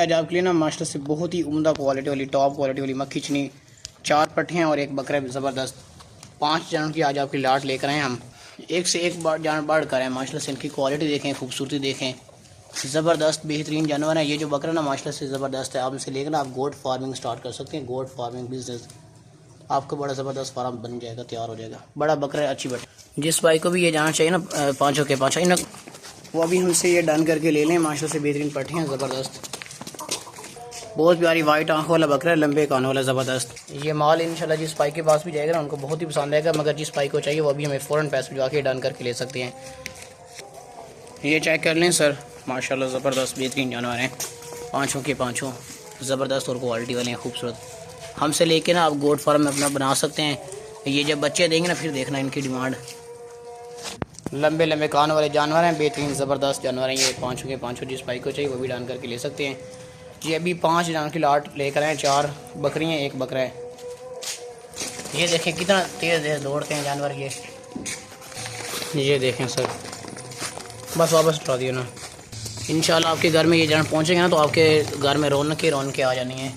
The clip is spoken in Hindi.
आज आपके लिए ना माशाल्लाह से बहुत ही उम्दा क्वालिटी वाली टॉप क्वालिटी वाली मक्खी चनी 4 पट्ठे और एक बकरा ज़बरदस्त 5 जानवर की आज आपकी लाट लेकर आए हम। एक से एक जानवर बढ़ कर आए माशाल्लाह से। इनकी क्वालिटी देखें, खूबसूरती देखें, ज़बरदस्त बेहतरीन जानवर है। ये जो बकरा ना माशाल्लाह से ज़बरदस्त है। आप इसे लेकर ना आप गोट फार्मिंग स्टार्ट कर सकते हैं। गोट फार्मिंग बिजनेस आपको बड़ा ज़बरदस्त फार्म बन जाएगा, तैयार हो जाएगा। बड़ा बकरा है, अच्छी बट जिस भाई को भी ये जाना चाहिए ना पाँचों के पाँच ना, वो अभी हमसे ये डन करके ले लें। माशाल्लाह से बेहतरीन पट्टे हैं, ज़बरदस्त, बहुत प्यारी वाइट आंखों वाला बकरा है, लंबे कानों वाला ज़बरदस्त। ये माल इंशाल्लाह जिस भाई के पास भी जाएगा ना उनको बहुत ही पसंद आएगा। मगर जिस भाई को चाहिए वो अभी हमें फ़ौरन पैसे भिजवा के डन करके ले सकते हैं। ये चेक कर लें सर, माशाल्लाह ज़बरदस्त बेहतरीन जानवर हैं, पाँचों के पाँचों ज़बरदस्त और क्वालिटी वाले हैं, खूबसूरत। हमसे लेके ना आप गोट फार्म में अपना बना सकते हैं। ये जब बच्चे देंगे ना फिर देखना इनकी डिमांड। लंबे लंबे कान वाले जानवर हैं, बेहतरीन ज़बरदस्त जानवर हैं। ये पाँचों के पाँचों जिस भाई को चाहिए वो भी डाल करके ले सकते हैं। ये अभी 5 जानवर की लाट लेकर आए, 4 बकरियाँ, 1 बकरा है। ये देखें कितना तेज़ तेज़ दौड़ते हैं जानवर ये देखें सर। बस वापस उठा दिया ना। इंशाल्लाह आपके घर में ये जानवर पहुँचेंगे ना तो आपके घर में रौनक ही रौनक आ जानी है।